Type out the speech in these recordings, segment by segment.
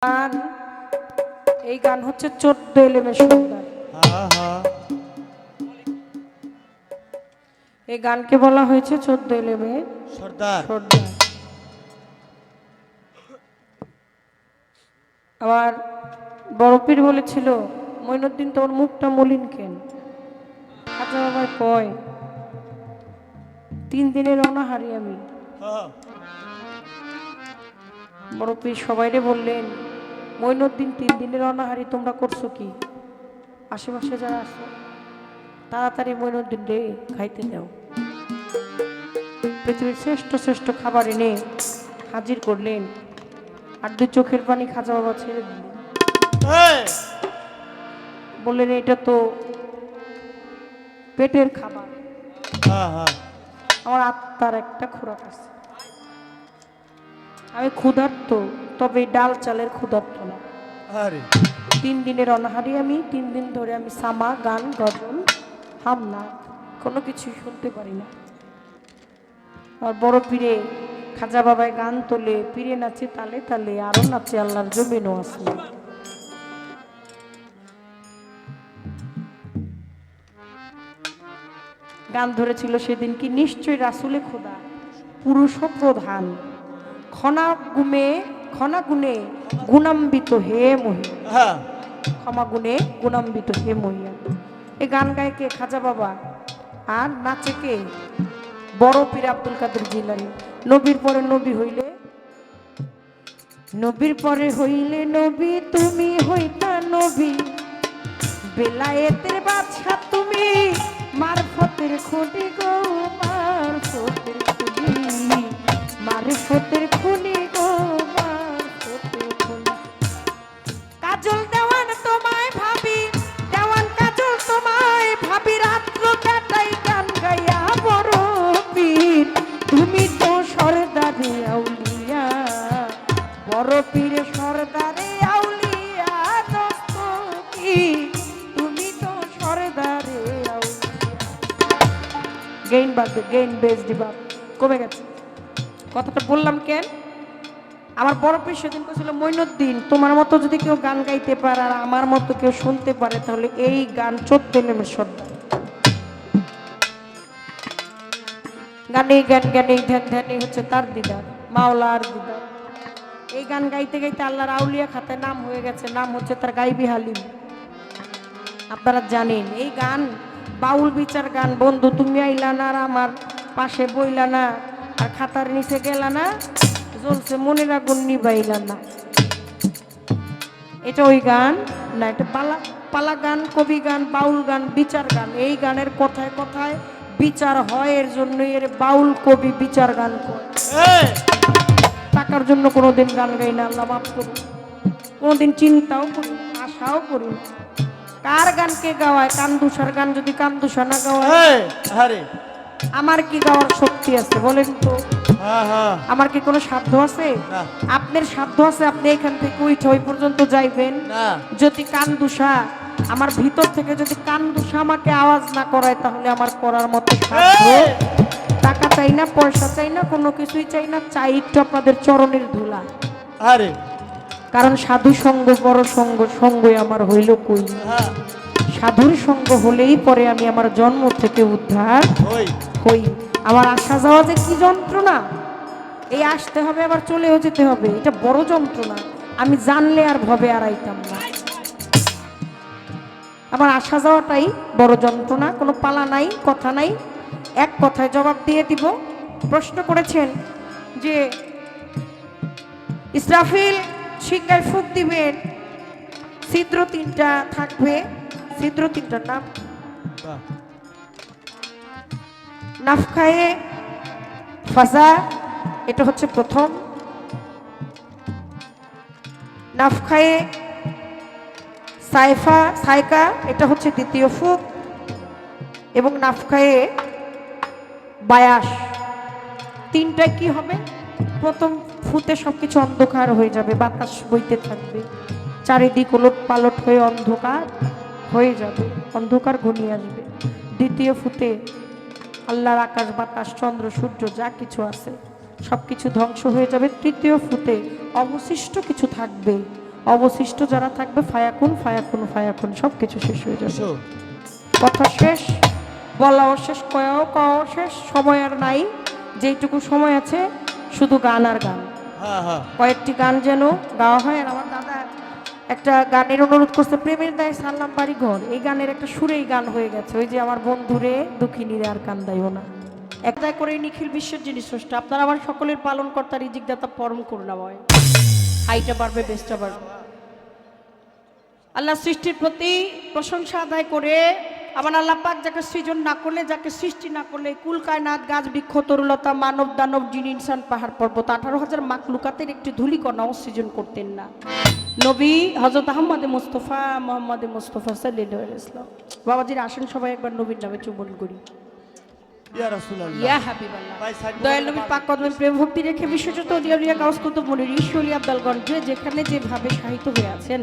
গান এই গান হচ্ছে 14 এলেমের সর্দার। এই গানকে বলা হয়েছে 14 এলেমের সর্দার। সর্দার। আমার বড় পীর বলেছিল, মঈনুদ্দিন তোর মুখটা মলিন কেন? খাজা বাবা কয় 3 দিনের অনাহারি আমি। বড় পীর সবাইরে বললেন, মঈনুদ্দিন 3 দিনের অনাহারি তোমরা করছো কি? আশেপাশে যারা আছো তাড়াতাড়ি মঈনুদ্দিন রে খাইতে দাও। পৃথিবীর শ্রেষ্ঠ শ্রেষ্ঠ খাবার এনে হাজির করলেন, আর 2 চোখের পানি খাজা বাবা ছেড়ে দিলেন। বললেন এটা তো পেটের খাবার, আমার আত্মার একটা খোরাক আছে। আমি ক্ষুধার্ত, তবে ডাল চালের ক্ষুধার্ত না। 3 দিনের অনাহারি আমি। 3 দিন ধরে আমি সামা গান গজল হামনা কোনো কিছুই শুনতে পারি না। আর বড় পীরে খাজা বাবায় গান তোলে, পীরে নাচে তালে তালে, আরো নাচে আল্লাহর জমিনও আসলে। গান ধরেছিল সেদিন কি নিশ্চয় রাসুলে খোদা পুরুষ প্রধান, ক্ষণা গুণে গুণাম্বিত হে মহিয়া, ক্ষমা গুণে গুণাম্বিত হে মহিয়া। এই গান গায় কে? খাজা বাবা। আর নাচে কে? বড় পীর আব্দুল কাদের জিলানী। নবীর পরে নবী হইলে, নবীর পরে হইলে নবী, তুমি হইতা নবী, বেলায়েতের বাদশা তুমি, মারফতের খুনি গো, মারফতের খুনি, মারফতের খুনি গো, মারফতের খুনি। কাজল দেওয়ান তোমায় ভাবি, দেওয়ান কাজল তোমায় ভাবি, রাত্র কাটাই গান গাইয়া। বড় পীর তুমি তো সরদারে আউলিয়া, বড় পীর সরদারে আউলিয়া, দস্তকি তুমি তো সরদারে আউলিয়া। গেইন বাদ গেইন বেস দিবা কমে গেছে। কথাটা বললাম কেন? আমার বড় পীর সেদিন ছিল, মঈনুদ্দিন তোমার মতো যদি কেউ গান গাইতে পারে আর আমার মতো কেউ শুনতে পারে, তাহলে এই গান 14 এলেমের সর্দার। গানে জ্ঞান জ্ঞানে ধ্যান ধ্যানে হচ্ছে তার দিদার, মাওলার দিদার। এই গান গাইতে গাইতে আল্লাহর আউলিয়া খাতায় নাম হয়ে গেছে, নাম হচ্ছে তার গাইবি হালিম। আপনারা জানেন এই গান বাউল বিচার গান। বন্ধু তুমি আইলা না, আর আমার পাশে বইলা না, আর খাতার নিচে গেলা না, জ্বলছে মনের আগুন নিবাইলা না। এটা ওই গান না, এটা পালা গান, কবি গান, বাউল গান, বিচার গান। এই গানের কথায় কথায় বিচার হয়, এর জন্য এর বাউল কবি বিচার গান করে। টাকার জন্য কোনোদিন গান গাই না, আল্লাহ মাফ করুন। কোনোদিন চিন্তাও করি না, আশাও করি না। কার গানকে গাওয়ায়? কান্দুসার গান যদি কান্দুসা না গাওয়ায়, আমার কি গাওয়ার শক্তি আছে বলেন তো? আমার কি কোনো সাধ্য আছে? আপনার সাধ্য আছে, আপনি এখান থেকে উঠে ওই পর্যন্ত যাইবেন। যদি কান্দুসা আমার ভিতর থেকে, যদি কান্দুসা আমাকে আওয়াজ না করায়, তাহলে আমার করার মতো সাধ্য। টাকা চাই না, পয়সা চাই না, কোনো কিছুই চাই না, চাই একটু আপনাদের চরণের ধুলা। কারণ সাধু সঙ্গ বড় সঙ্গ, সঙ্গই আমার হইল কই। সাধুর সঙ্গ হলেই পরে আমি আমার জন্ম থেকে উদ্ধার হই। আমার আসা যাওয়া যে কি যন্ত্রণা, এই আসতে হবে আবার চলেও যেতে হবে, এটা বড় যন্ত্রণা। আমি জানলে আর ভবে আড়াইতাম না। আমার আসা যাওয়াটাই বড় যন্ত্রণা। কোনো পালা নাই, কথা নাই, এক কথায় জবাব দিয়ে দিব। প্রশ্ন করেছেন যে ইসরাফিল সিংহায় ফুঁক দিবেন, ছিদ্র 3টা থাকবে, ছিদ্র 3টার নাম নাফখায়ে ফাজা, এটা হচ্ছে প্রথম। নাফখায়ে সাইকা, এটা হচ্ছে দ্বিতীয় ফুঁক। এবং নাফখায়ে বায়াস, 3টায় কি হবে? প্রথম ফুতে সবকিছু অন্ধকার হয়ে যাবে, বাতাস বইতে থাকবে, চারিদিক ওলট পালট হয়ে অন্ধকার হয়ে যাবে, অন্ধকার ঘনিয়ে আসবে। দ্বিতীয় ফুতে আল্লাহর আকাশ বাতাস চন্দ্র সূর্য যা কিছু আছে সবকিছু ধ্বংস হয়ে যাবে। তৃতীয় ফুতে অবশিষ্ট কিছু থাকবে, অবশিষ্ট যারা থাকবে ফায়াকুন ফায়াকুন ফায়াকুন সব কিছু শেষ হয়ে যাবে। কথা শেষ, বলাও শেষ, কওয়াও শেষ, সময় আর নাই। যেইটুকু সময় আছে শুধু গান আর গান। কয়েকটি গান যেন গাওয়া হয়। আর আমার দাদা একটা গানের অনুরোধ করছে, প্রেমের দায় সারলাম বাড়ি ঘর। এই গানের একটা সুরেই গান হয়ে গেছে, ওই যে আমার বন্ধুরে দুঃখিনীরে আর কান্দাইও না। একটাই করে নিখিল বিশ্বের যিনি স্রষ্টা, আপনারা আমার সকলের পালন কর্তা রিজিকদাতা পরম করুণাময়। হাইটা বাড়বে, বেস্টটা বাড়বে। আল্লাহ সৃষ্টির প্রতি প্রশংসা আদায় করে আমার আল্লাহ পাক যাকে সৃজন না করলে, যাকে সৃষ্টি না করলে, কুল কায়নাত গাছ বৃক্ষ তরুলতা মানব দানব জিন ইনসান পাহাড় পর্বত 18,000 মাখলুকাতের একটি ধূলিকণাও সৃজন করতেন না। নবী হযরত আহমদে মুস্তফা মোহাম্মদে মুস্তফা সাল্লাল্লাহু আলাইহি ওয়াসাল্লাম। বাবাজির আসেন সবাই একবার নবীর নামে চুম্বন করি। ইয়া রাসূলুল্লাহ, ইয়া হাবিবাল্লাহ। দয়াল নবীর পাক কদমে প্রেম ভক্তি রেখে বিশ্বযুত ওলিয়া গাউস কুতুব মুনির ঈশ্বরী আব্দুলগঞ্জ যেখানে যেভাবে সাহিত্য হয়ে আছেন,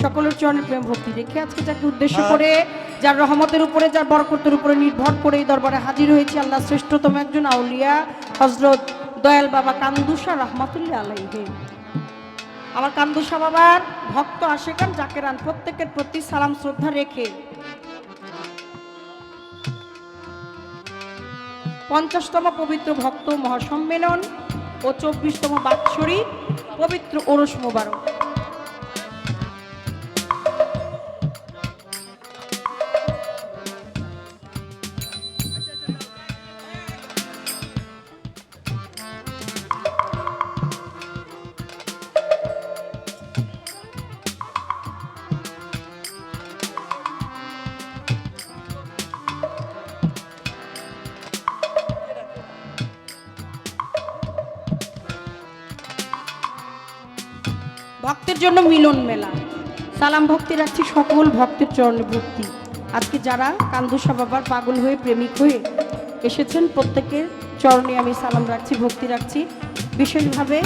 সকলের চরণে প্রেম ভক্তি রেখে আজকে যাকে উদ্দেশ্য করে, যার রহমতের উপরে, যার বরকতের উপরে নির্ভর করে এই দরবারে হাজির হয়েছে আল্লাহ শ্রেষ্ঠতম একজন আউলিয়া হযরত দয়াল বাবা কান্দুসা রাহমাতুল্লাহ আলাইহি। আমার কান্দুসা বাবার ভক্ত আশেকান জাকেরান প্রত্যেকের প্রতি সালাম শ্রদ্ধা রেখে 50তম পবিত্র ভক্ত মহাসম্মেলন ও 24তম বাৎসরিক পবিত্র ওরস মোবারক। ভক্তের জন্য মিলন মেলা, সালাম ভক্তি রাখছি সকল ভক্তের চরণে ভক্তি। আজকে যারা কান্দুসা বাবার পাগল হয়ে প্রেমিক হয়ে এসেছেন প্রত্যেকের চরণে আমি সালাম রাখছি, ভক্তি রাখছি। বিশেষভাবে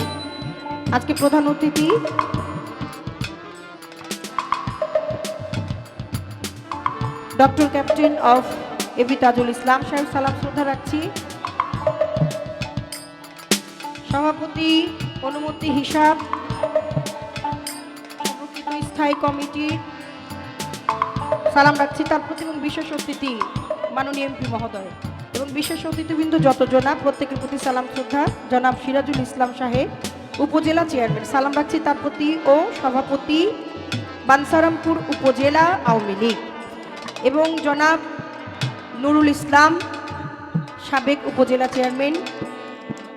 আজকে প্রধান অতিথি doctor captain of AB Tajul Islam সাহেব, সালাম শ্রদ্ধা রাখছি। সভাপতি অনুমতি হিসাব স্থায়ী কমিটি সালাম রাখছি তার প্রতি, এবং বিশেষ অতিথি মাননীয় এমপি মহোদয় এবং বিশেষ অতিথিবৃন্দ যত জনাব প্রত্যেকের প্রতি সালাম শ্রদ্ধা। জনাব সিরাজুল ইসলাম সাহেব উপজেলা চেয়ারম্যান, সালাম রাখছি তার প্রতি, ও সভাপতি বানসারামপুর উপজেলা আওয়ামী লীগ, এবং জনাব নুরুল ইসলাম সাবেক উপজেলা চেয়ারম্যান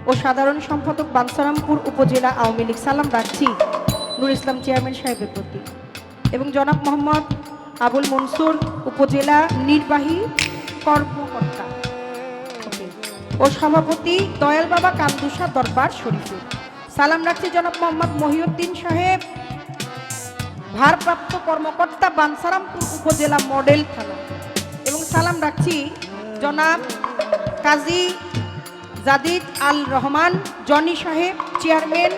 ও সাধারণ সম্পাদক বানসারামপুর উপজেলা আওয়ামী লীগ, সালাম রাখছি নুরুল ইসলাম চেয়ারম্যান সাহেবের প্রতি, এবং জনাব মোহাম্মদ আবুল মনসুর উপজেলা নির্বাহী কর্মকর্তা ও সভাপতি দয়াল বাবা কান্দুসা দরবার শরীফের, সালাম রাখছি জনাব মোহাম্মদ মহিউদ্দিন সাহেব ভারপ্রাপ্ত কর্মকর্তা বানসারামপুর উপজেলা মডেল থানা, এবং সালাম রাখছি জনাব কাজী জাদিদ আল রহমান জনি সাহেব চেয়ারম্যান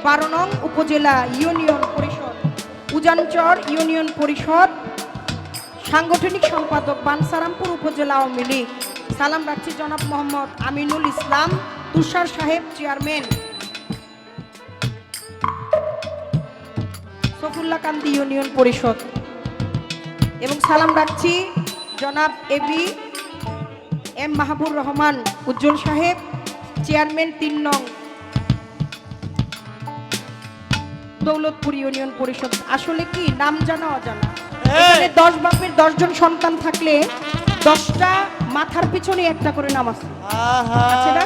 12 নং উপজেলা ইউনিয়ন পরিষদ উজানচর ইউনিয়ন পরিষদ সাংগঠনিক সম্পাদক বানসারামপুর উপজেলা আওয়ামী লীগ, সালাম রাখছি জনাব মোহাম্মদ আমিনুল ইসলাম তুষার সাহেব চেয়ারম্যান সফুল্লাকান্দি ইউনিয়ন পরিষদ, এবং সালাম রাখছি জনাব এবি এম মাহবুর রহমান উজ্জ্বল সাহেব চেয়ারম্যান 3 নং দৌলতপুর ইউনিয়ন পরিষদ। আসলে কি নাম জানা অজানা, এখানে 10 বাপের 10 জন সন্তান থাকলে 10টা মাথার পিছনে একটা করে নাম আছে, আছে না?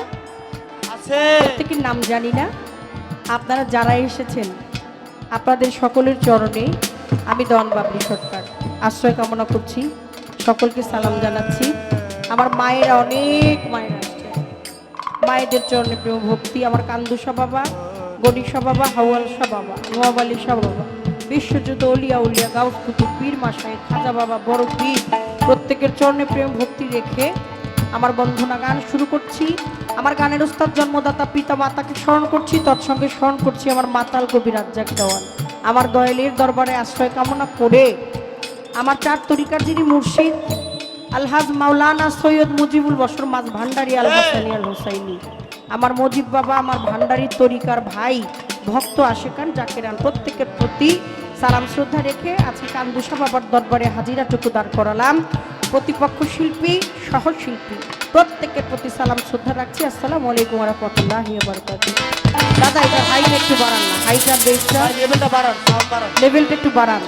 আছে। প্রত্যেকের নাম জানি না। আপনারা যারা এসেছেন আপনাদের সকলের চরণে আমি দন বাবলি সরকার আশ্রয় কামনা করছি, সকলকে সালাম জানাচ্ছি। আমার মায়েরা অনেক মায়েরা আসছে, মায়েদের চরণে প্রেম ভক্তি। আমার কান্দুসা বাবা, গণিসা বাবা, হাওয়াল শাহ বাবা, নোয়াব আলী শাহ বাবা, বিশ্বযুদ্ধ অলিয়া উলিয়া গাউস কুতুব পীর মাসায় খাজা বাবা বড় পীর প্রত্যেকের চরণে প্রেম ভক্তি রেখে আমার বন্ধনা গান শুরু করছি। আমার গানের উস্তাদ জন্মদাতা পিতা মাতাকে স্মরণ করছি, তৎসঙ্গে স্মরণ করছি আমার মাতাল কবি রাজ্জাক দেওয়ান। আমার দয়ালের দরবারে আশ্রয় কামনা করে আমার 4 তরিকার যিনি মুর্শিদ আলহাজ মাওলানা সৈয়দ মুজিবুল বশর মাঝ ভান্ডারী আল হাসানি আল হুসাইনি, আমার মুজিব বাবা, আমার ভান্ডারীর তরিকার ভাই ভক্ত আশেকান জাকেরান প্রত্যেকের প্রতি সালাম শ্রদ্ধা রেখে আজকে কান্দুসা বাবার দরবারে হাজিরাটুকু দাঁড় করালাম। প্রতিপক্ষ শিল্পী সহশিল্পী প্রত্যেকের প্রতি সালাম শ্রদ্ধা রাখছি। আসসালামু আলাইকুম ওয়া রাহমাতুল্লাহি ওয়া বারাকাতুহু। দাদা এটা হাইট একটু বাড়ান না, হাইটটা বেসটা লেভেলটা বাড়ান, সাউন্ড বাড়ান। লেভেলটা একটু বাড়ান।